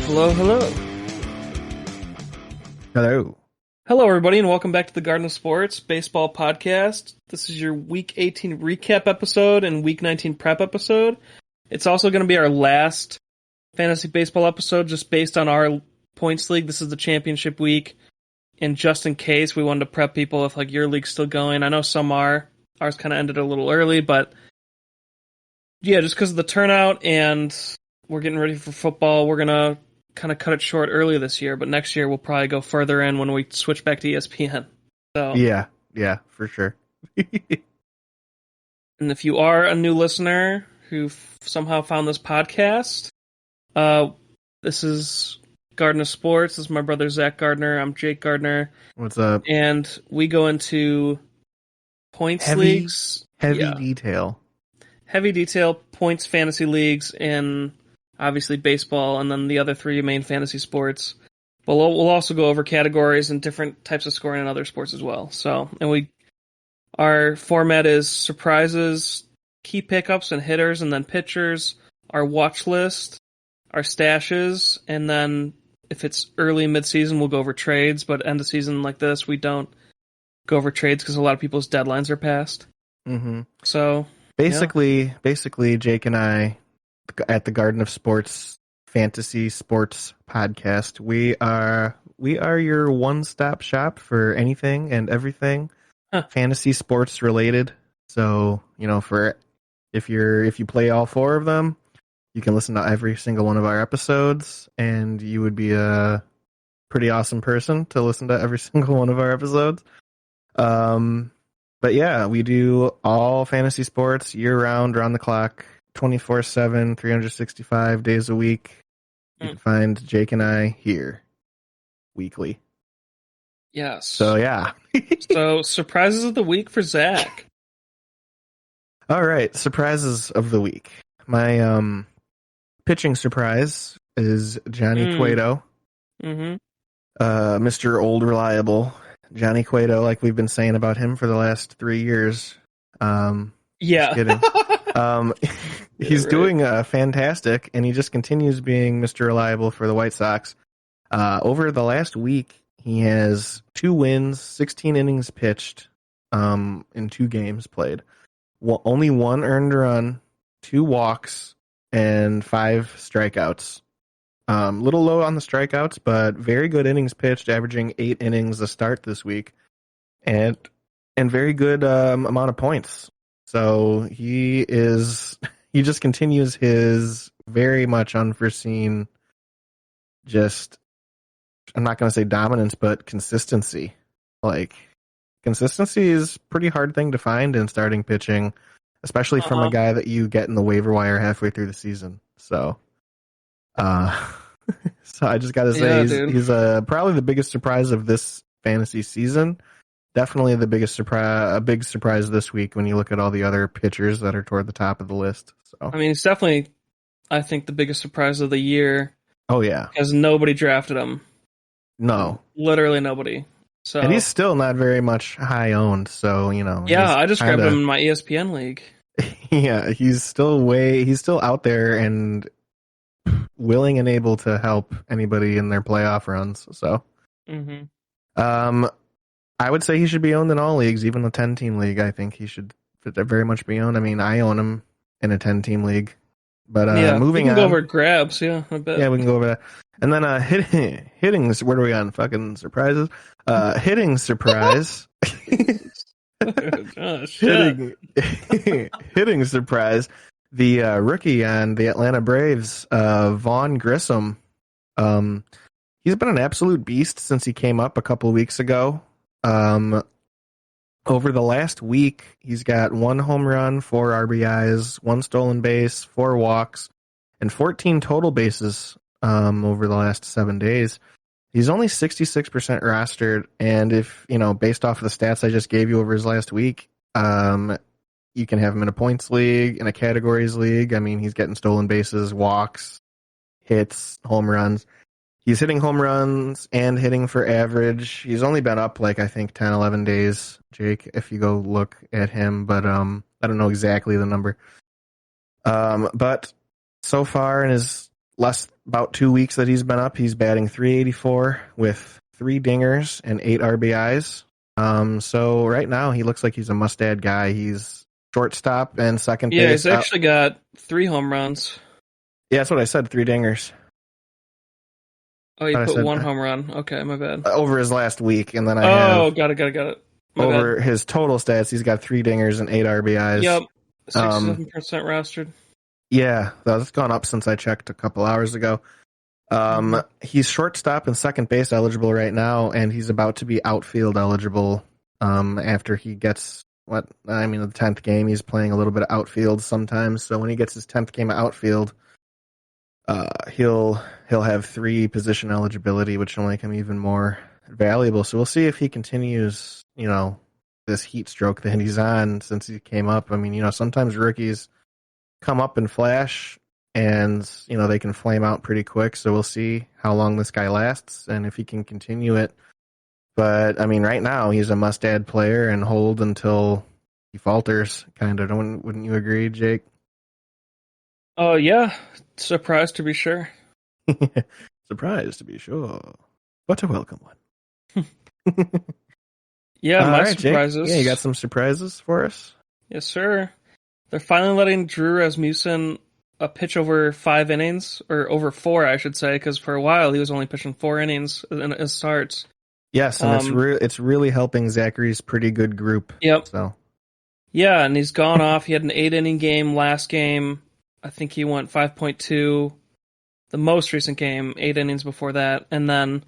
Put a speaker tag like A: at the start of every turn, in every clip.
A: Hello, hello.
B: Hello.
A: Hello, everybody, and welcome back to the Garden of Sports Baseball Podcast. This is your Week 18 recap episode and Week 19 prep episode. It's also going to be our last fantasy baseball episode just based on our points league. This is the championship week, and just in case, we wanted to prep people if your league's still going. I know some are. Ours kind of ended a little early, but yeah, just because of the turnout and we're getting ready for football, we're going to kind of cut it short early this year, but next year we'll probably go further in when we switch back to ESPN. So
B: Yeah, for sure.
A: and if you are a new listener who somehow found this podcast, this is Garden of Sports. This is my brother Zach Gardner. I'm Jake Gardner.
B: What's up?
A: And we go into points leagues.
B: Heavy detail.
A: Heavy detail, points fantasy leagues, and obviously baseball, and then the other three main fantasy sports. But we'll also go over categories and different types of scoring in other sports as well. So, and our format is surprises, key pickups and hitters, and then pitchers, our watch list, our stashes, and then if it's early mid-season, we'll go over trades. But end of season like this, we don't go over trades because a lot of people's deadlines are passed.
B: Mm-hmm.
A: So
B: basically, Jake and I at the Garden of Sports Fantasy Sports Podcast, we are your one-stop shop for anything and everything fantasy sports related. So, for if you play all four of them, you can listen to every single one of our episodes, and you would be a pretty awesome person to listen to every single one of our episodes. But yeah, we do all fantasy sports year round, round the clock, 24/7, 365 days a week. You can find Jake and I here weekly.
A: Yes.
B: So yeah.
A: So surprises of the week for Zach.
B: All right, surprises of the week. My pitching surprise is Johnny Cueto.
A: Mm-hmm.
B: Mr. Old Reliable. Johnny Cueto, like we've been saying about him for the last 3 years.
A: Yeah.
B: Just kidding. He's
A: right.
B: doing fantastic, and he just continues being Mr. Reliable for the White Sox. Over the last week, he has 2 wins, 16 innings pitched, in 2 games played. Only 1 earned run, 2 walks, and 5 strikeouts. Little low on the strikeouts, but very good innings pitched, averaging 8 innings a start this week, and very good amount of points. So he just continues his very much unforeseen, I'm not going to say dominance, but consistency. Consistency is a pretty hard thing to find in starting pitching, especially from a guy that you get in the waiver wire halfway through the season. So, so I just got to say he's probably the biggest surprise of this fantasy season. Definitely a big surprise this week when you look at all the other pitchers that are toward the top of the list. So
A: I mean, it's definitely, I think, the biggest surprise of the year.
B: Oh yeah,
A: because nobody drafted him.
B: No,
A: literally nobody. So,
B: and he's still not very much high owned. So
A: yeah, I just grabbed him in my ESPN league.
B: Yeah, he's still out there and willing and able to help anybody in their playoff runs. So, I would say he should be owned in all leagues, even the 10-team league. I think he should very much be owned. I mean, I own him in a 10-team league. But moving on.
A: We can go over grabs, yeah, I bet.
B: Yeah, we can go over that. And then hitting, where are we on? Fucking surprises? Hitting surprise.
A: Gosh,
B: hitting surprise. The rookie on the Atlanta Braves, Vaughn Grissom. He's been an absolute beast since he came up a couple of weeks ago. Over the last week, he's got 1 home run, 4 RBIs, 1 stolen base, 4 walks, and 14 total bases over the last 7 days. He's only 66% rostered, and if, based off of the stats I just gave you over his last week, you can have him in a points league, in a categories league. I mean, he's getting stolen bases, walks, hits, home runs. He's hitting home runs and hitting for average. He's only been up I think 10, 11 days, Jake, if you go look at him, but I don't know exactly the number. But so far in his about 2 weeks that he's been up, he's batting .384 with 3 dingers and 8 RBIs. So right now he looks like he's a must-add guy. He's shortstop and second base.
A: Yeah, he's actually got 3 home runs.
B: Yeah, that's what I said, 3 dingers.
A: Oh, you put 1 home run. Okay, my bad.
B: Over his last week, and then
A: got it.
B: Over his total stats, he's got 3 dingers and 8 RBIs.
A: Yep, 67% rostered.
B: Yeah, that's gone up since I checked a couple hours ago. He's shortstop and second base eligible right now, and he's about to be outfield eligible after he gets the 10th game. He's playing a little bit of outfield sometimes, so when he gets his 10th game of outfield, he'll have 3 position eligibility, which will make him even more valuable. So we'll see if he continues, this heat stroke that he's on since he came up. I mean, sometimes rookies come up and flash, and they can flame out pretty quick. So we'll see how long this guy lasts and if he can continue it. But I mean, right now he's a must-add player and hold until he falters. Kind of, wouldn't you agree, Jake?
A: Oh yeah, surprised to be sure.
B: Surprised to be sure, but a welcome one.
A: Yeah, my surprises.
B: Jake? Yeah, you got some surprises for us?
A: Yes, sir. They're finally letting Drew Rasmussen pitch over 5 innings, or over 4, I should say, because for a while he was only pitching 4 innings in his starts.
B: Yes, and it's really helping Zachary's pretty good group.
A: Yep.
B: So.
A: Yeah, and he's gone off. He had an 8-inning game last game. I think he went 5.2. The most recent game, 8 innings before that, and then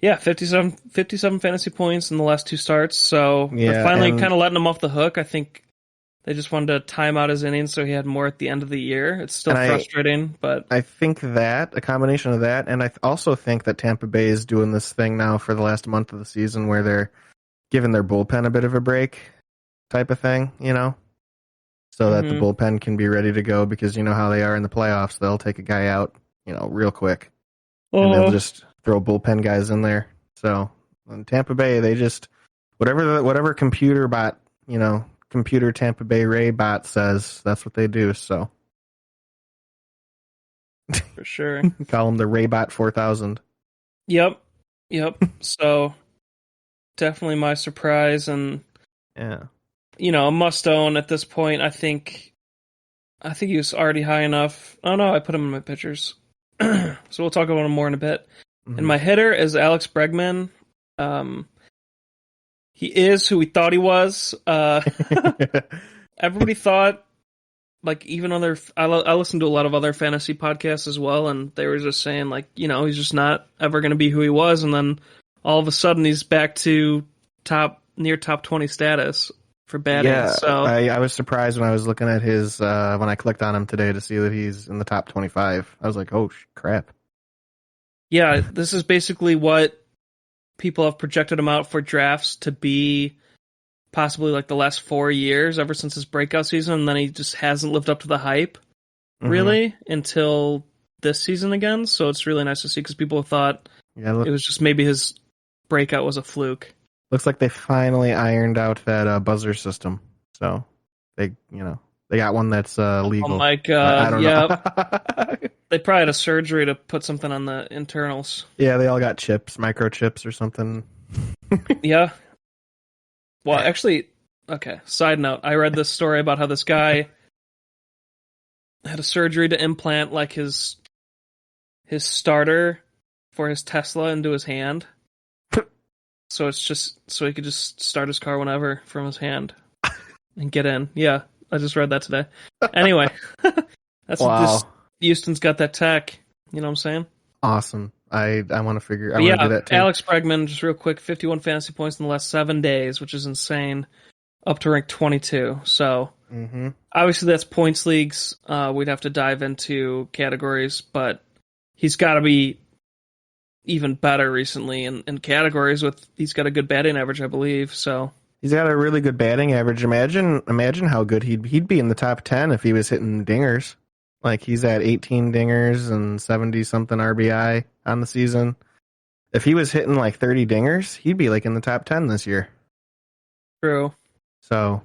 A: 57 fantasy points in the last 2 starts. So they're finally kind of letting him off the hook. I think they just wanted to time out his innings so he had more at the end of the year. It's still frustrating, but
B: I think that a combination of that, and I also think that Tampa Bay is doing this thing now for the last month of the season where they're giving their bullpen a bit of a break, type of thing, so that the bullpen can be ready to go, because you know how they are in the playoffs. They'll take a guy out, real quick, and they'll just throw bullpen guys in there. So in Tampa Bay, they just whatever computer bot, computer Tampa Bay Ray bot says, that's what they do. So
A: for sure,
B: call them the Raybot 4000.
A: Yep. So definitely my surprise, and a must own at this point. I think he was already high enough. Oh no, I put him in my pitchers. So we'll talk about him more in a bit. And my hitter is Alex Bregman. He is who we thought he was. Everybody thought, even I listened to a lot of other fantasy podcasts as well, and they were just saying, he's just not ever going to be who he was. And then all of a sudden he's back to near top 20 status for batting.
B: Yeah,
A: so
B: I was surprised when I was looking at his, when I clicked on him today to see that he's in the top 25. I was like, oh, crap.
A: Yeah, this is basically what people have projected him out for drafts to be, possibly the last 4 years, ever since his breakout season, and then he just hasn't lived up to the hype, really, until this season again. So it's really nice to see, because people thought it was just maybe his breakout was a fluke.
B: Looks like they finally ironed out that buzzer system. So they got one that's legal.
A: Oh my god!
B: I don't know.
A: They probably had a surgery to put something on the internals.
B: Yeah, they all got chips, microchips or something.
A: Yeah. Well, actually, okay, side note, I read this story about how this guy had a surgery to implant his starter for his Tesla into his hand. So it's just so he could just start his car whenever from his hand and get in. Yeah, I just read that today. Anyway, that's
B: wow.
A: Houston's got that tech. You know what I'm saying?
B: Awesome. I want to figure. I want to do that too.
A: Alex Bregman, just real quick, 51 fantasy points in the last 7 days, which is insane. Up to rank 22. So obviously that's points leagues. We'd have to dive into categories, but he's got to be even better recently in categories. He's got a good batting average, I believe. So
B: he's got a really good batting average. Imagine how good he'd be in the top 10 if he was hitting dingers. He's at 18 dingers and 70-something RBI on the season. If he was hitting 30 dingers, he'd be in the top 10 this year.
A: True.
B: So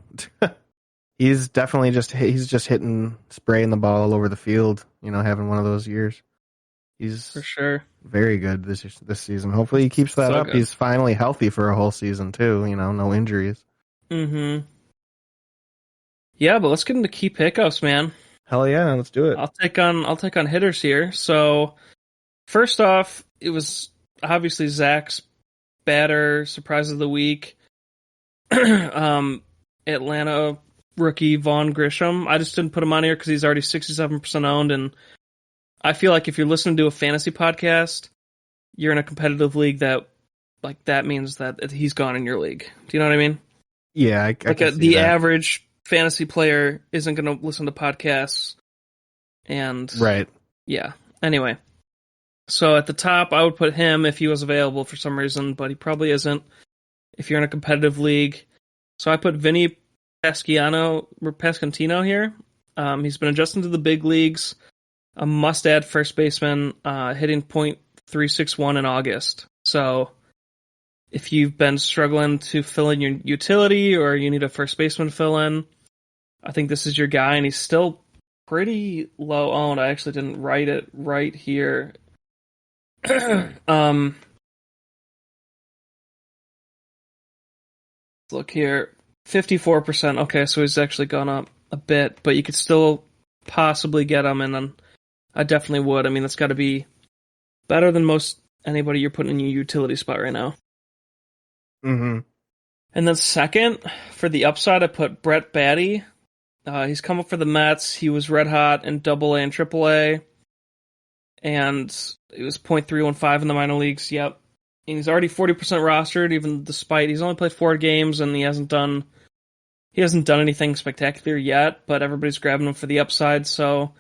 B: he's definitely just hitting, spraying the ball all over the field, having one of those years. He's
A: for sure.
B: very good this season. Hopefully he keeps that
A: So
B: up.
A: good.
B: He's finally healthy for a whole season too. No injuries.
A: Mm-hmm. Yeah, but let's get into key pickups, man.
B: Hell yeah, let's do it.
A: I'll take on hitters here. So first off, it was obviously Zach's batter surprise of the week. Atlanta rookie Vaughn Grisham. I just didn't put him on here because he's already 67% owned, and I feel like if you're listening to a fantasy podcast, you're in a competitive league that means that he's gone in your league. Do you know what I mean?
B: Yeah, I can see
A: the
B: that.
A: average fantasy player isn't going to listen to podcasts, and
B: Right.
A: yeah. Anyway, so at the top, I would put him if he was available for some reason, but he probably isn't. If you're in a competitive league, so I put Vinny Pascantino here. He's been adjusting to the big leagues. A must-add first baseman, hitting .361 in August. So if you've been struggling to fill in your utility or you need a first baseman fill-in, I think this is your guy, and he's still pretty low owned. I actually didn't write it right here. Look here, 54%. Okay, so he's actually gone up a bit, but you could still possibly get him, and then I definitely would. I mean, that's got to be better than most anybody you're putting in your utility spot right now.
B: Mm-hmm.
A: And then second, for the upside, I put Brett Baty. He's come up for the Mets. He was red hot in Double A and Triple A, and it was .315 in the minor leagues. Yep. And he's already 40% rostered, even despite he's only played 4 games and he hasn't done anything spectacular yet. But everybody's grabbing him for the upside. So,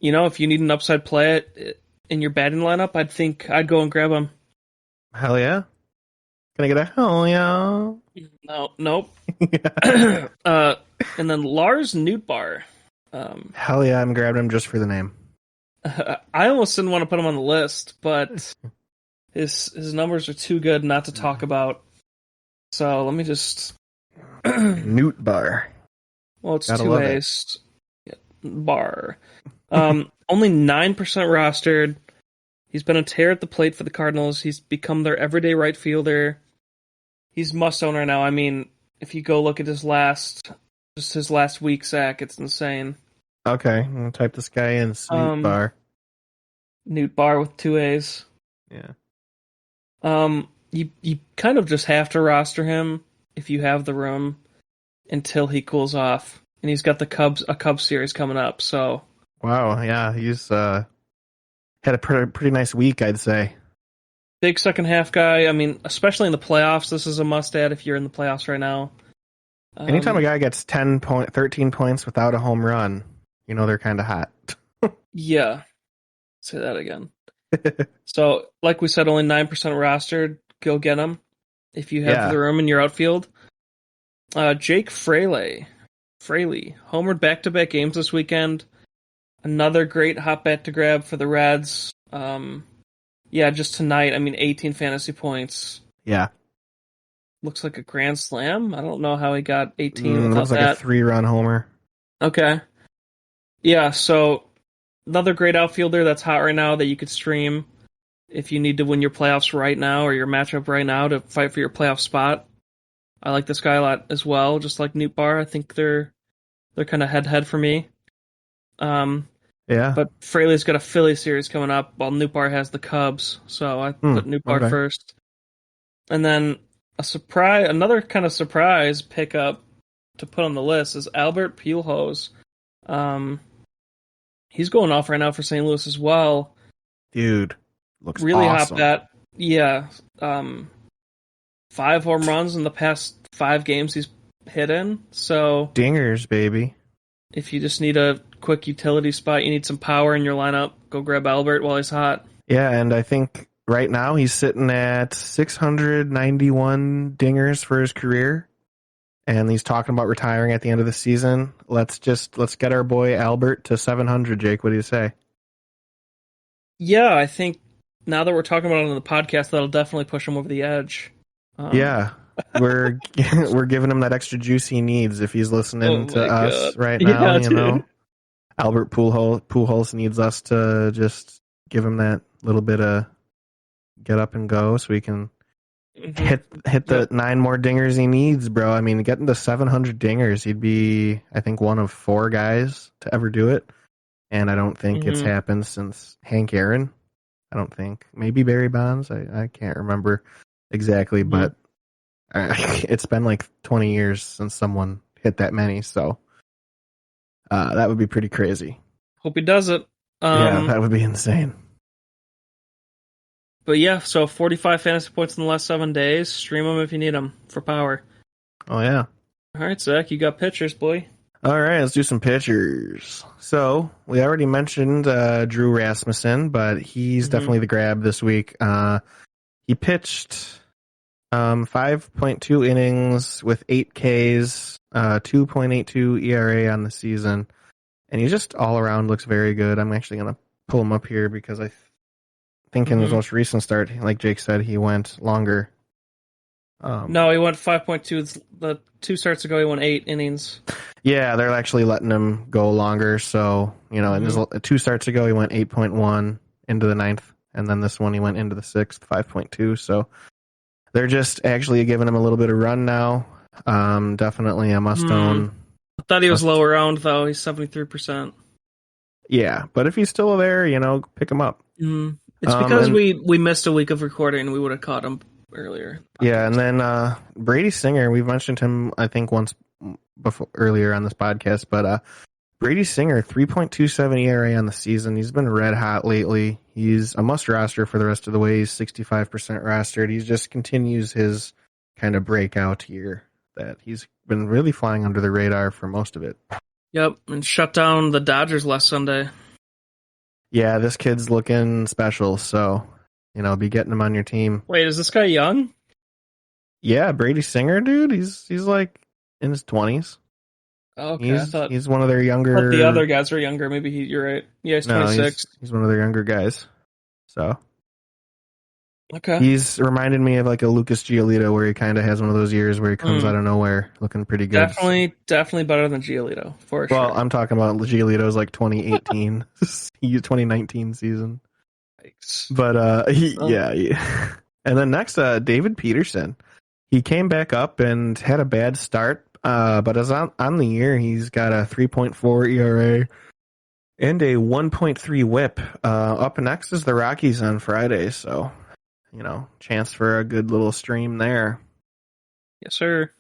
A: if you need an upside play in your batting lineup, I'd go and grab him.
B: Hell yeah. Can I get a hell yeah?
A: No, nope. And then Lars Nootbaar.
B: Hell yeah, I'm grabbing him just for the name.
A: I almost didn't want to put him on the list, but his numbers are too good not to talk about. So let me just
B: Nootbaar.
A: Well, it's
B: Gotta
A: two
B: love it.
A: A's. Yeah, Bar. Only 9% rostered. He's been a tear at the plate for the Cardinals. He's become their everyday right fielder. He's must own right now. I mean, if you go look at his last week, Zach, it's insane.
B: Okay, I'm gonna type this guy in. Nootbaar.
A: Nootbaar with 2 A's.
B: Yeah.
A: You kind of just have to roster him if you have the room until he cools off, and he's got a Cubs series coming up. So
B: Wow. Yeah, he's had a pretty nice week, I'd say.
A: big second half guy. I mean, especially in the playoffs, this is a must add if you're in the playoffs right now.
B: Anytime a guy gets 13 points without a home run, they're kind of hot.
A: Yeah, say that again. So, like we said, only 9% rostered. Go get him if you have the room in your outfield. Jake Fraley, homered back-to-back games this weekend. Another great hot bat to grab for the Reds. Just tonight, 18 fantasy points.
B: Yeah.
A: Looks like a grand slam. I don't know how he got 18 without
B: looks like
A: that.
B: a 3-run homer.
A: Okay. Yeah, so another great outfielder that's hot right now that you could stream if you need to win your playoffs right now or your matchup right now to fight for your playoff spot. I like this guy a lot as well, just like Nootbaar. I think they're kind of head-to-head for me.
B: Yeah.
A: But Fraley's got a Philly series coming up while Nootbaar has the Cubs, so I put Nootbaar first. And then another kind of surprise pickup to put on the list is Albert Pujols. He's going off right now for St. Louis as well.
B: Dude, looks
A: really
B: awesome.
A: hot bat. Yeah. 5 home runs in the past 5 games he's hit in. So
B: dingers, baby.
A: If you just need a quick utility spot, you need some power in your lineup, go grab Albert while he's hot.
B: Yeah, and I think right now he's sitting at 691 dingers for his career. And he's talking about retiring at the end of the season. Let's get our boy Albert to 700, Jake. What do you say?
A: Yeah, I think now that we're talking about it on the podcast, that'll definitely push him over the edge.
B: Yeah, we're giving him that extra juice he needs if he's listening to us right now.
A: Yeah,
B: Albert Pujols needs us to just give him that little bit of get up and go so he can hit the 9 more dingers he needs, bro. I mean, getting to 700 dingers, he'd be, I think, one of 4 guys to ever do it. And I don't think it's happened since Hank Aaron. I don't think. Maybe Barry Bonds. I can't remember exactly, but it's been like 20 years since someone hit that many. So that would be pretty crazy.
A: Hope he does it.
B: Yeah, that would be insane.
A: But yeah, so 45 fantasy points in the last 7 days. Stream them if you need them for power.
B: Oh, yeah.
A: All right, Zach, you got pitchers, boy.
B: All right, let's do some pitchers. So we already mentioned Drew Rasmussen, but he's definitely the grab this week. He pitched 5.2 innings with 8 Ks, 2.82 ERA on the season, and he just all around looks very good. I'm actually going to pull him up here because I think in his most recent start, like Jake said, he went longer.
A: No, he went 5.2. The 2 starts ago, he went 8 innings.
B: Yeah, they're actually letting him go longer. So, in his 2 starts ago, he went 8.1 into the 9th. And then this one, he went into the 6th, 5.2. So they're just actually giving him a little bit of run now. Definitely a must-own.
A: I thought he was lower round, though. He's 73%.
B: Yeah, but if he's still there, pick him up.
A: It's because we missed a week of recording and we would have caught him earlier.
B: Yeah, and then Brady Singer, we've mentioned him, I think, once before earlier on this podcast, but Brady Singer, 3.27 ERA on the season. He's been red hot lately. He's a must roster for the rest of the way. He's 65% rostered. He just continues his kind of breakout year that he's been really flying under the radar for most of it.
A: Yep, and shut down the Dodgers last Sunday.
B: Yeah, this kid's looking special, so, be getting him on your team.
A: Wait, is this guy young?
B: Yeah, Brady Singer, dude. He's like in his 20s.
A: Okay,
B: he's one of their younger.
A: I thought the other guys are younger. Maybe you're right. Yeah, he's 26.
B: He's one of their younger guys. So,
A: okay,
B: he's reminded me of like a Lucas Giolito, where he kind of has one of those years where he comes out of nowhere, looking pretty good.
A: Definitely better than Giolito for sure.
B: Well, I'm talking about Giolito's like 2018, 2019 season.
A: Yikes.
B: But yeah. And then next, David Peterson. He came back up and had a bad start. But as on the year, he's got a 3.4 ERA and a 1.3 WHIP. Up next is the Rockies on Friday, so chance for a good little stream there.
A: Yes, sir.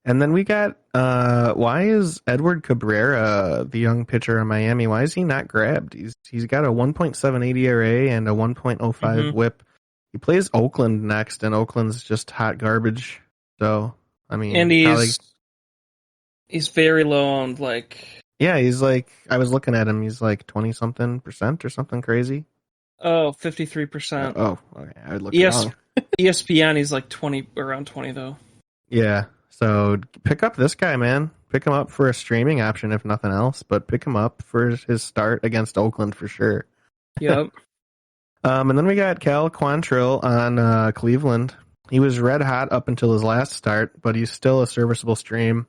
B: And then we got why is Edward Cabrera, the young pitcher in Miami, why is he not grabbed? He's got a 1.78 ERA and a 1.05 WHIP. He plays Oakland next, and Oakland's just hot garbage. So. I mean,
A: and he's very low owned,
B: yeah, he's like, I was looking at him, he's like 20-something% or something crazy.
A: Oh, 53%.
B: Oh, okay, I would look wrong.
A: ESPN, he's like around 20 though.
B: Yeah, so pick up this guy, man. Pick him up for a streaming option, if nothing else, but pick him up for his start against Oakland for sure.
A: Yep.
B: And then we got Cal Quantrill on Cleveland. He was red hot up until his last start, but he's still a serviceable stream.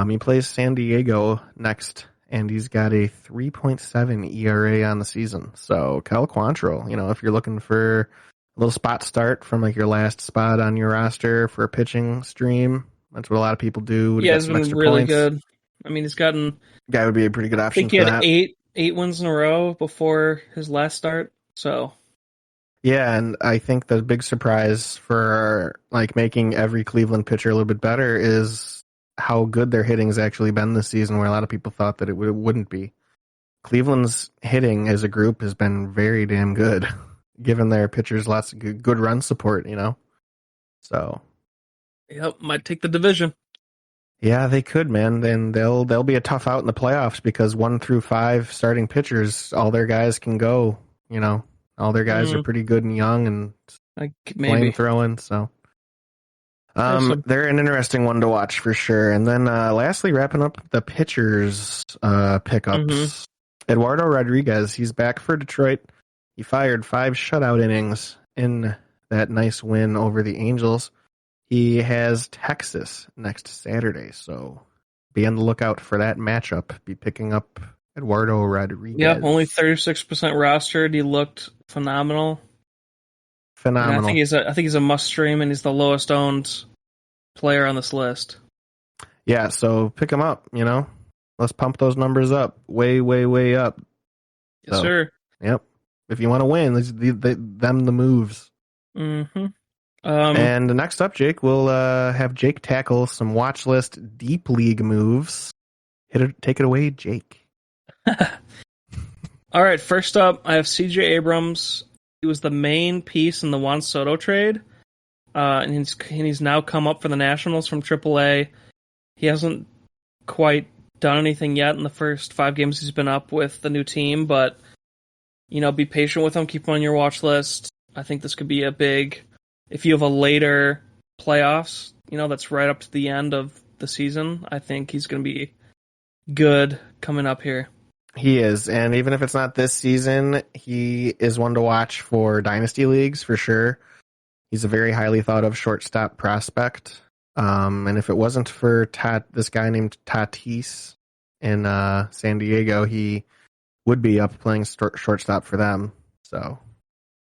B: He plays San Diego next, and he's got a 3.7 ERA on the season. So Cal Quantrill, if you're looking for a little spot start from like your last spot on your roster for a pitching stream, that's what a lot of people do.
A: Yeah, he's been really good. I mean, he's gotten.
B: Guy would be a pretty good option.
A: I think he had eight wins in a row before his last start. So.
B: Yeah, and I think the big surprise for like making every Cleveland pitcher a little bit better is how good their hitting's actually been this season, where a lot of people thought that it wouldn't be. Cleveland's hitting as a group has been very damn good, giving their pitchers lots of good run support, So,
A: yep, might take the division.
B: Yeah, they could, man. Then they'll be a tough out in the playoffs because 1 through 5 starting pitchers, all their guys can go, All their guys are pretty good and young and flame throwing, so they're an interesting one to watch for sure. And then lastly, wrapping up the pitchers pickups, Eduardo Rodriguez, he's back for Detroit. He fired 5 shutout innings in that nice win over the Angels. He has Texas next Saturday, so be on the lookout for that matchup. Be picking up Eduardo Rodriguez.
A: Yep, only 36% rostered. He looked phenomenal. And I think
B: Phenomenal.
A: he's a must stream, and he's the lowest owned player on this list.
B: Yeah, so pick him up, you know? Let's pump those numbers up. Way, way, way up.
A: Yes,
B: So,
A: sir.
B: yep. If you want to win, them the moves.
A: Mm-hmm.
B: And next up, Jake, we'll have Jake tackle some watch list deep league moves. Take it away, Jake.
A: All right, first up, I have CJ Abrams. He was the main piece in the Juan Soto trade, and he's now come up for the Nationals from AAA. He hasn't quite done anything yet in the first 5 games he's been up with the new team, but be patient with him. Keep him on your watch list. I think this could be a big, if you have a later playoffs, that's right up to the end of the season. I think he's going to be good coming up here.
B: He is, and even if it's not this season, he is one to watch for dynasty leagues for sure. He's a very highly thought of shortstop prospect. And if it wasn't for this guy named Tatis in San Diego, he would be up playing shortstop for them. So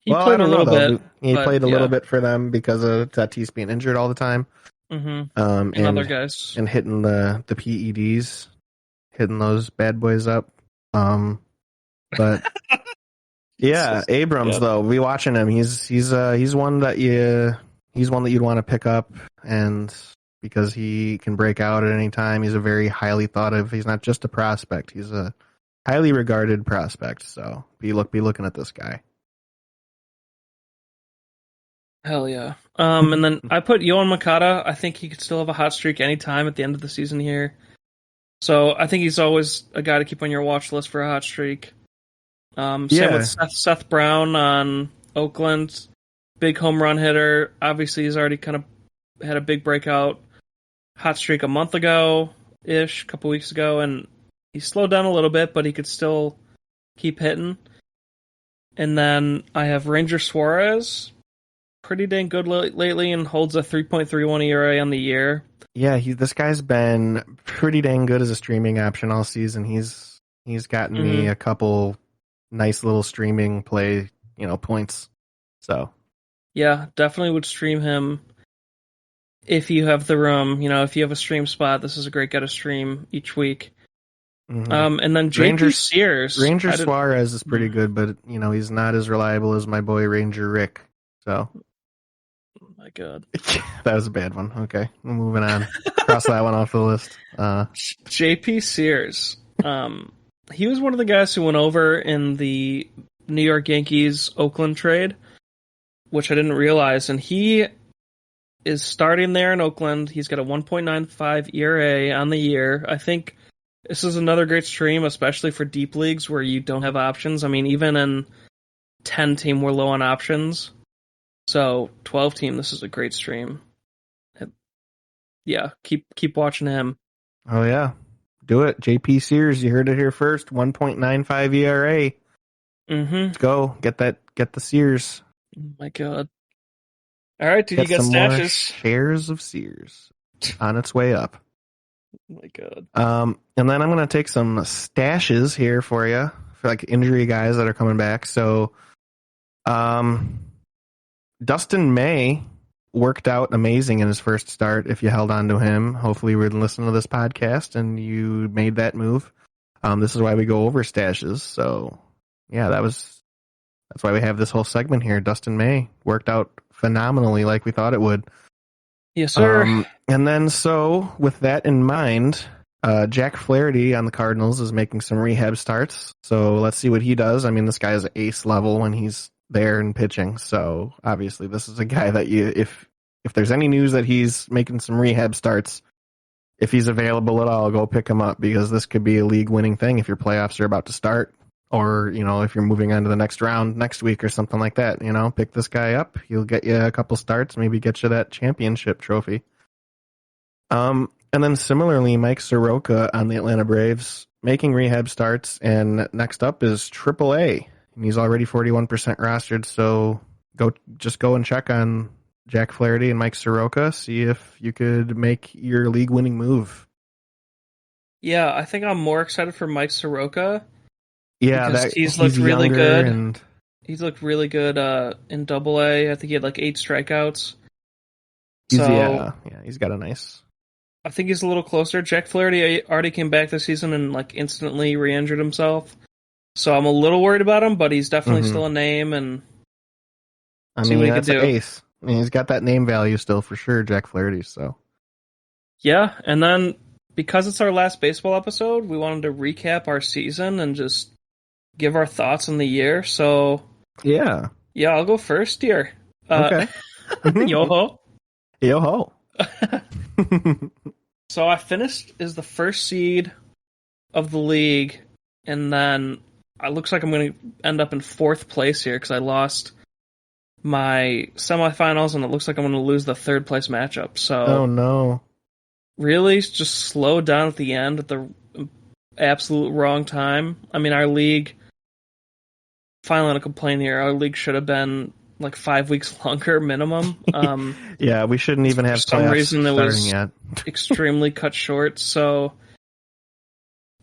A: he played a little bit.
B: He played a little bit for them because of Tatis being injured all the time.
A: Mm-hmm.
B: And
A: other guys
B: and hitting the PEDs, hitting those bad boys up. But yeah, Abrams though, be watching him. He's one that you'd want to pick up, and because he can break out at any time. He's a very highly thought of. He's not just a prospect. He's a highly regarded prospect. So be looking at this guy.
A: Hell yeah. And then I put Yohan Moncada. I think he could still have a hot streak anytime at the end of the season here. So I think he's always a guy to keep on your watch list for a hot streak. Same with Seth Brown on Oakland. Big home run hitter. Obviously, he's already kind of had a big breakout hot streak a month ago-ish, a couple weeks ago, and he slowed down a little bit, but he could still keep hitting. And then I have Ranger Suarez. Pretty dang good lately and holds a 3.31 ERA on the year.
B: Yeah, this guy's been pretty dang good as a streaming option all season. He's gotten me a couple nice little streaming play, points. So
A: yeah, definitely would stream him if you have the room. If you have a stream spot, this is a great guy to stream each week. Mm-hmm. And then JP Sears.
B: Ranger Suarez is pretty good, but he's not as reliable as my boy Ranger Rick. So
A: my God.
B: That was a bad one. Okay, we're moving on. Cross that one off the list.
A: JP Sears. He was one of the guys who went over in the New York Yankees Oakland trade, which I didn't realize. And he is starting there in Oakland. He's got a 1.95 ERA on the year. I think this is another great stream, especially for deep leagues where you don't have options. I mean, even in 10-team, we're low on options. So 12-team, this is a great stream. Yeah, keep watching him.
B: Oh yeah, do it. JP Sears, you heard it here first. 1.95 ERA.
A: Mm-hmm.
B: Let's go get the Sears.
A: Oh my God. All right, did you get stashes? More
B: shares of Sears on its way up.
A: Oh my God.
B: And then I'm gonna take some stashes here for you for like injury guys that are coming back. So, Dustin May worked out amazing in his first start. If you held on to him, hopefully you would listen to this podcast and you made that move. This is why we go over stashes. So yeah, that's why we have this whole segment here. Dustin May worked out phenomenally like we thought it would.
A: Yes, sir.
B: And then so with that in mind, Jack Flaherty on the Cardinals is making some rehab starts. So let's see what he does. I mean, this guy is ace level when he's there and pitching. So obviously this is a guy that if there's any news that he's making some rehab starts, if he's available at all, go pick him up because this could be a league winning thing if your playoffs are about to start or, if you're moving on to the next round next week or something like that, pick this guy up. He'll get you a couple starts, maybe get you that championship trophy. And then similarly, Mike Soroka on the Atlanta Braves making rehab starts. And next up is AAA. And he's already 41% rostered, so go and check on Jack Flaherty and Mike Soroka. See if you could make your league-winning move.
A: Yeah, I think I'm more excited for Mike Soroka
B: Yeah,
A: because
B: that
A: he's
B: he's
A: looked really
B: younger
A: good.
B: and
A: He's looked really good in Double A. I think he had like 8 strikeouts.
B: he's
A: So
B: he's got a nice.
A: I think he's a little closer. Jack Flaherty already came back this season and like instantly re-injured himself. So I'm a little worried about him, but he's definitely
B: Mhm.
A: still a name and
B: I
A: see
B: mean,
A: what he could
B: that's an
A: do.
B: ace. I mean, he's got that name value still for sure, Jack Flaherty. So
A: Yeah, and then because it's our last baseball episode, we wanted to recap our season and just give our thoughts on the year. So
B: yeah,
A: yeah, I'll go first here.
B: okay.
A: Yo ho.
B: Yo ho.
A: So I finished as the first seed of the league, and then it looks like I'm going to end up in 4th place here because I lost my semifinals, and it looks like I'm going to lose the 3rd place matchup. So
B: Oh no.
A: really, just slowed down at the end at the absolute wrong time. I mean, our league. Finally, on a complaint here. Our league should have been like 5 weeks longer minimum.
B: Yeah, we shouldn't even have
A: For some
B: playoffs
A: reason, it
B: starting
A: was
B: yet.
A: extremely cut short. So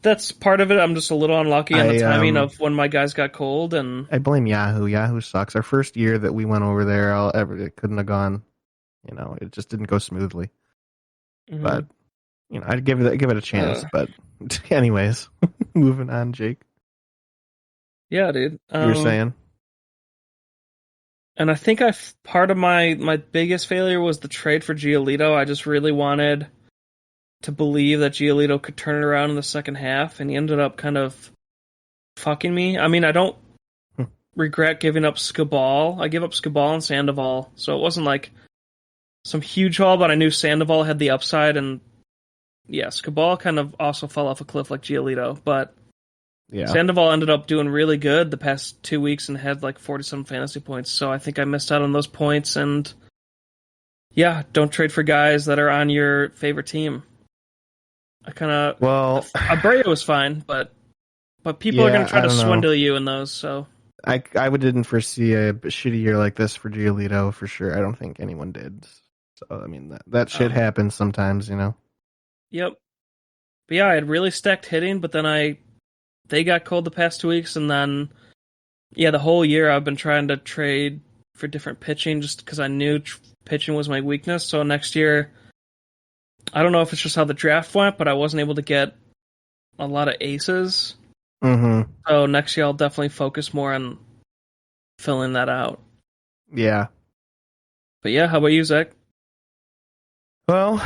A: that's part of it. I'm just a little unlucky on the timing of when my guys got cold, and
B: I blame Yahoo. Yahoo sucks. Our first year that we went over there, it couldn't have gone. You know, it just didn't go smoothly. But I'd give it a chance. But anyways, moving on, Jake.
A: Yeah, dude.
B: You were saying?
A: And I think part of my biggest failure was the trade for Giolito. I just really wanted to believe that Giolito could turn it around in the second half, and he ended up kind of fucking me. I mean, I don't regret giving up Skubal. I gave up Skubal and Sandoval, so it wasn't like some huge haul, but I knew Sandoval had the upside, and yeah, Skubal kind of also fell off a cliff like Giolito, but
B: yeah,
A: Sandoval ended up doing really good the past 2 weeks and had like 40-some fantasy points, so I think I missed out on those points, and yeah, don't trade for guys that are on your favorite team. Abreu was fine, but people are going to try to swindle you in those, so.
B: I didn't foresee a shitty year like this for Giolito for sure. I don't think anyone did. So, I mean, that shit happens sometimes, you know?
A: Yep. But yeah, I had really stacked hitting, but then they got cold the past 2 weeks, and then, yeah, the whole year I've been trying to trade for different pitching just because I knew pitching was my weakness. So next year, I don't know if it's just how the draft went, but I wasn't able to get a lot of aces.
B: Mm-hmm.
A: So next year I'll definitely focus more on filling that out.
B: Yeah.
A: But yeah, how about you, Zach?
B: Well,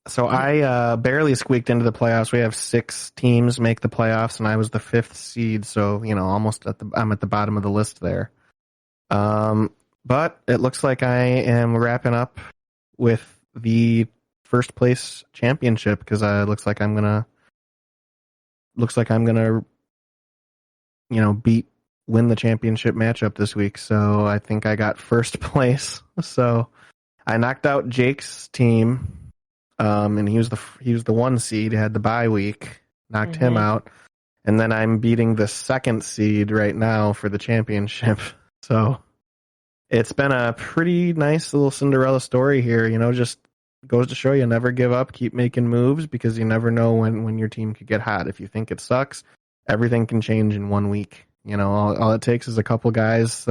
B: So I barely squeaked into the playoffs. We have 6 teams make the playoffs, and I was the 5th seed. So almost I'm at the bottom of the list there. But it looks like I am wrapping up with the first place championship because it looks like I'm gonna win the championship matchup this week. So I think I got first place. So I knocked out Jake's team. And he was the 1 seed, had the bye week, knocked him out, and then I'm beating the 2nd seed right now for the championship. So it's been a pretty nice little Cinderella story here. Just goes to show you never give up, keep making moves because you never know when your team could get hot. If you think it sucks, everything can change in 1 week. All it takes is a couple guys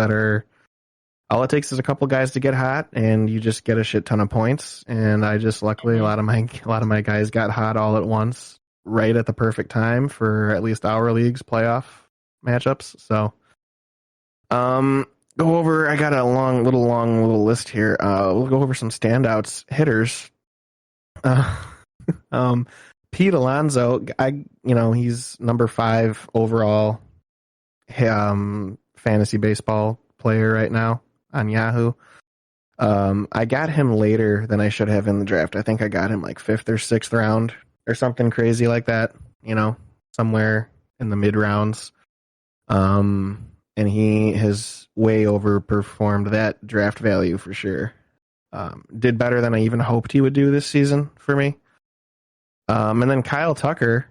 B: to get hot, and you just get a shit ton of points. And I just luckily a lot of my guys got hot all at once, right at the perfect time for at least our league's playoff matchups. So, go over. I got a long little list here. We'll go over some standouts hitters. Pete Alonso. He's number 5 overall fantasy baseball player right now on Yahoo. I got him later than I should have in the draft. I think I got him like 5th or 6th round or something crazy like that, somewhere in the mid rounds. And he has way overperformed that draft value for sure. Did better than I even hoped he would do this season for me. And then Kyle Tucker,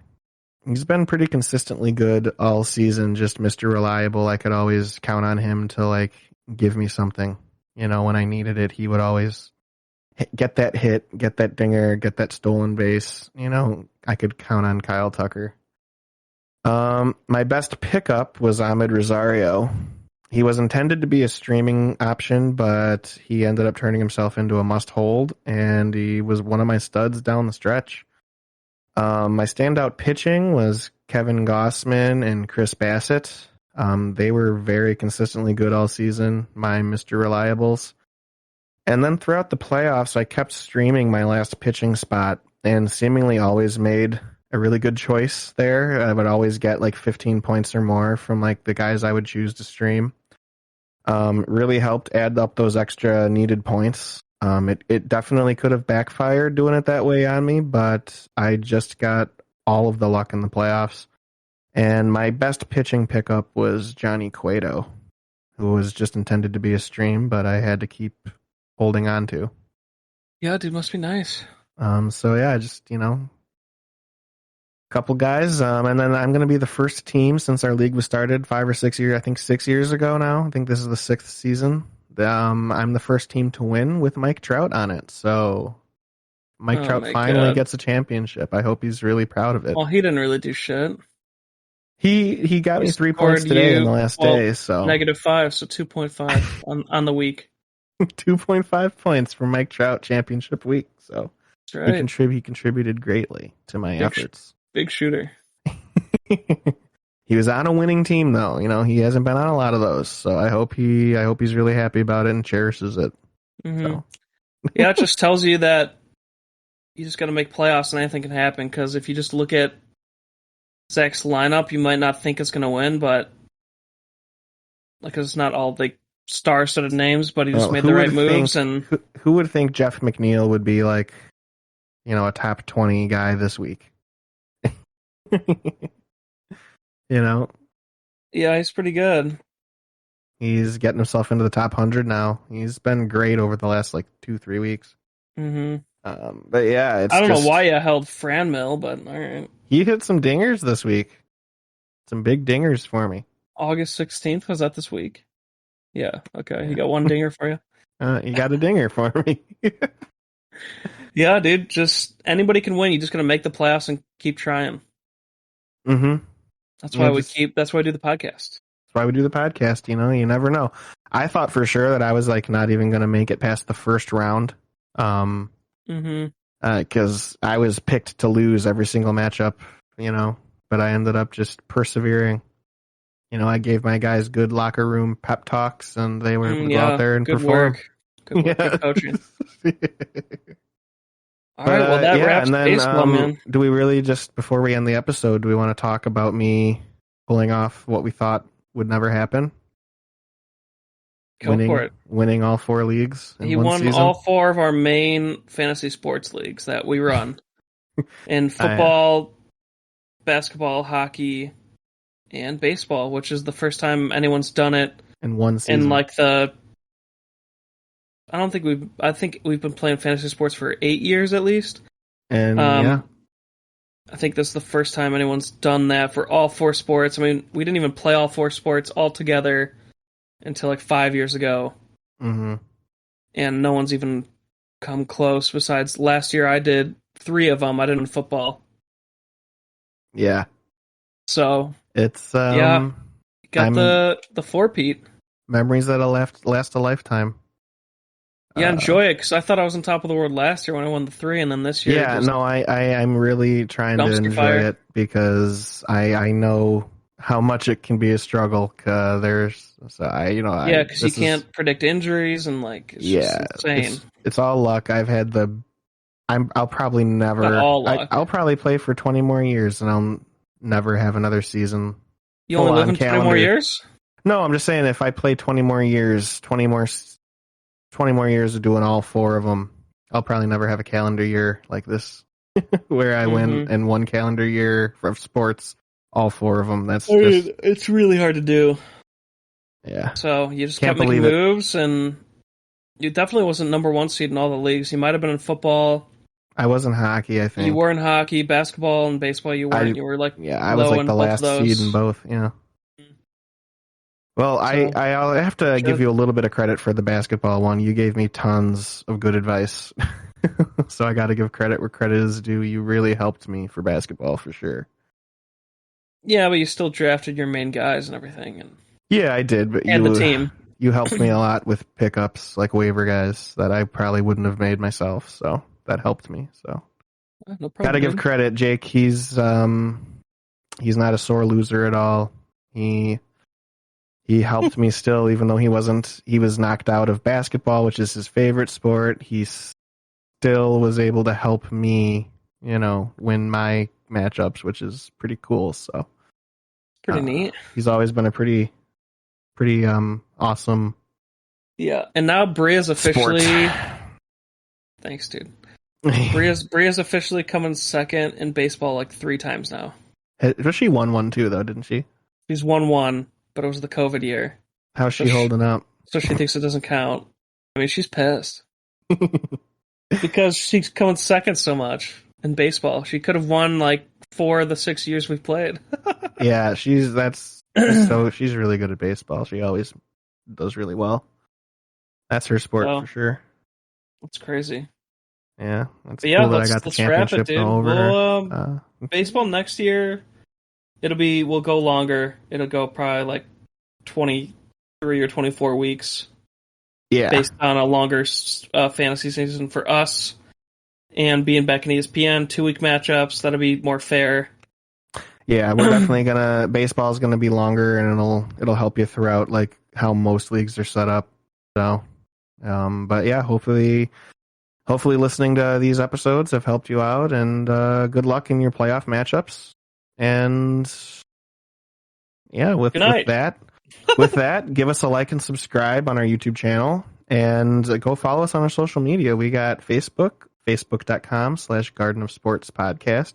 B: he's been pretty consistently good all season, just Mr. Reliable. I could always count on him to give me something. When I needed it, he would always get that hit, get that dinger, get that stolen base. I could count on Kyle Tucker. My best pickup was Ahmed Rosario. He was intended to be a streaming option, but he ended up turning himself into a must-hold, and he was one of my studs down the stretch. My standout pitching was Kevin Gossman and Chris Bassett. They were very consistently good all season, my Mr. Reliables. And then throughout the playoffs, I kept streaming my last pitching spot and seemingly always made a really good choice there. I would always get like 15 points or more from like the guys I would choose to stream. Really helped add up those extra needed points. It definitely could have backfired doing it that way on me, but I just got all of the luck in the playoffs. And my best pitching pickup was Johnny Cueto, who was just intended to be a stream, but I had to keep holding on to.
A: Yeah, dude, must be nice.
B: So yeah, just, couple guys, and then I'm going to be the first team since our league was started 5 or 6 years, I think 6 years ago now. I think this is the 6th season. I'm the first team to win with Mike Trout on it. So Mike Trout finally gets a championship. I hope he's really proud of it.
A: Well, he didn't really do shit.
B: He got me 3 points today in the last day. So
A: -5, so 2.5 on the week.
B: 2.5 points for Mike Trout championship week. So
A: that's right.
B: He contributed greatly to my efforts.
A: Big shooter.
B: He was on a winning team though. He hasn't been on a lot of those. So I hope he's really happy about it and cherishes it.
A: Mm-hmm.
B: So.
A: Yeah, it just tells you that you just got to make playoffs and anything can happen. Because if you just look at Zach's lineup, you might not think it's going to win, but it's not all the star-studded names, but he just made the right moves. And
B: who would think Jeff McNeil would be like, a top 20 guy this week?
A: Yeah, he's pretty good.
B: He's getting himself into the top 100 now. He's been great over the last 2-3 weeks.
A: Mm-hmm.
B: But yeah,
A: I don't know why you held Franmil, but all right.
B: He hit some dingers this week. Some big dingers for me.
A: August 16th, was that this week? Yeah, okay. He got one dinger for you.
B: You got a dinger for me.
A: Yeah, dude, just anybody can win. You just got to make the playoffs and keep trying.
B: Mm-hmm.
A: That's why that's why I do the podcast.
B: That's why we do the podcast, you never know. I thought for sure that I was not even going to make it past the first round. Because I was picked to lose every single matchup, but I ended up just persevering. I gave my guys good locker room pep talks, and they were able to go out there and perform.
A: Good work, good coaching. All right, well, that wraps baseball, man.
B: Do we really just, before we end the episode, do we want to talk about me pulling off what we thought would never happen?
A: Go for it.
B: Winning all 4 leagues in
A: He
B: one
A: won
B: season?
A: all 4 of our main fantasy sports leagues that we run. In football, basketball, hockey, and baseball, which is the first time anyone's done it
B: in one season.
A: In I think we've been playing fantasy sports for 8 years at least.
B: And
A: I think this is the first time anyone's done that for all 4 sports. I mean, we didn't even play all 4 sports all together until 5 years ago.
B: Mm-hmm.
A: And no one's even come close. Besides last year, I did 3 of them. I did in football.
B: Yeah.
A: So
B: it's
A: got the 4-peat.
B: Memories that'll last a lifetime.
A: Yeah, enjoy it, because I thought I was on top of the world last year when I won the 3, and then this year...
B: Yeah, no, I'm really trying to enjoy it, because I know how much it can be a struggle. Because
A: you can't predict injuries, and it's insane.
B: It's all luck. I'll probably never...
A: Not all luck.
B: I'll probably play for 20 more years, and I'll never have another season.
A: You only live in 20 more years?
B: No, I'm just saying if I play 20 more years of doing all 4 of them, I'll probably never have a calendar year like this where I win in one calendar year of sports, all 4 of them.
A: It's really hard to do.
B: Yeah.
A: So you just kept making moves, and you definitely wasn't number 1 seed in all the leagues. You might have been in football.
B: I was in hockey, I think.
A: You were in hockey, basketball, and baseball. You weren't. You were
B: I was the last seed in both. Yeah. Well,
A: So,
B: I'll have to
A: should.
B: give you a little bit of credit for the basketball one. You gave me tons of good advice. So I got to give credit where credit is due. You really helped me for basketball for sure.
A: Yeah, but you still drafted your main guys and everything, and
B: Yeah, I did, but
A: the team.
B: you helped me a lot with pickups like waiver guys that I probably wouldn't have made myself. So that helped me. So
A: No problem.
B: got to give credit, Jake. He's not a sore loser at all. He helped me still, even though he was knocked out of basketball, which is his favorite sport. He still was able to help me, win my matchups, which is pretty cool. So
A: Pretty neat.
B: He's always been a pretty awesome.
A: Yeah, and now Bria's officially. Thanks, dude. Bria's officially coming second in baseball like 3 times now.
B: She won one too, though, didn't she?
A: She's won one, but it was the COVID year.
B: How's she holding up?
A: So she thinks it doesn't count. I mean, she's pissed. Because she's coming second so much in baseball. She could have won like 4 of the 6 years we've played.
B: Yeah, she's really good at baseball. She always does really well. That's her sport for sure.
A: That's crazy.
B: Yeah, that's cool that I got the championship over.
A: Baseball next year, we'll go longer. It'll go probably like 23 or 24 weeks.
B: Yeah.
A: Based on a longer fantasy season for us. And being back in ESPN, 2-week matchups, that'll be more fair.
B: Yeah, we're definitely baseball's gonna be longer, and it'll help you throughout like how most leagues are set up. So, but yeah, hopefully listening to these episodes have helped you out, and good luck in your playoff matchups. And yeah, with that, give us a like and subscribe on our YouTube channel, and go follow us on our social media. We got Facebook, facebook.com/Garden of Sports podcast.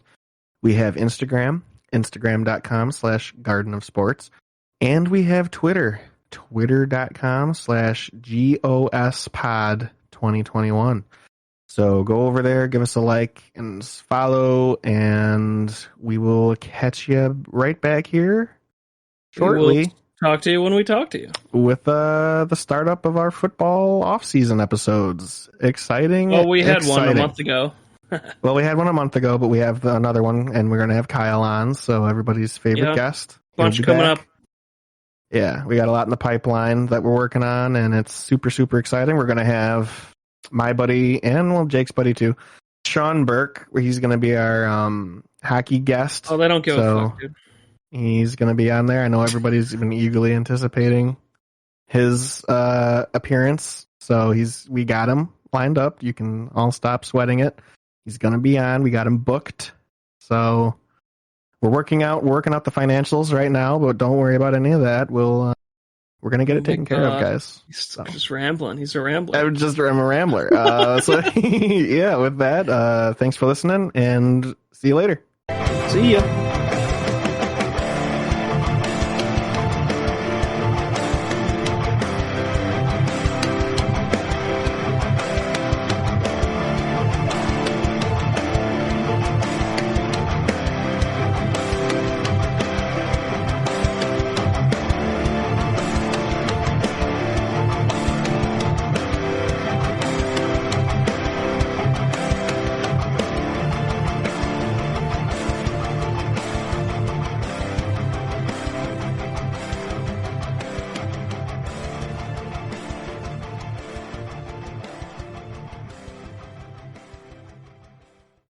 B: We have Instagram, instagram.com/Garden of Sports. And we have Twitter, twitter.com/GOSpod 2021. So go over there, give us a like and follow, and we will catch you right back here shortly.
A: We'll talk to you when we talk to you.
B: With the startup of our football off-season episodes. Exciting.
A: Well, we had one a month ago.
B: Well, we had one a month ago, but we have another one, and we're going to have Kyle on, so everybody's favorite guest.
A: Bunch coming up.
B: Yeah, we got a lot in the pipeline that we're working on, and it's super, super exciting. We're going to have my buddy, and Jake's buddy too, Sean Burke, where he's going to be our hockey guest.
A: Oh, they don't give a fuck, dude.
B: He's going to be on there. I know everybody's been eagerly anticipating his appearance, so we got him lined up. You can all stop sweating it. He's going to be on. We got him booked. So we're working out the financials right now, but don't worry about any of that. We're going to get it taken care of, guys.
A: He's just rambling. He's a rambler.
B: I'm a rambler. So yeah, with that, thanks for listening, and see you later.
A: See ya.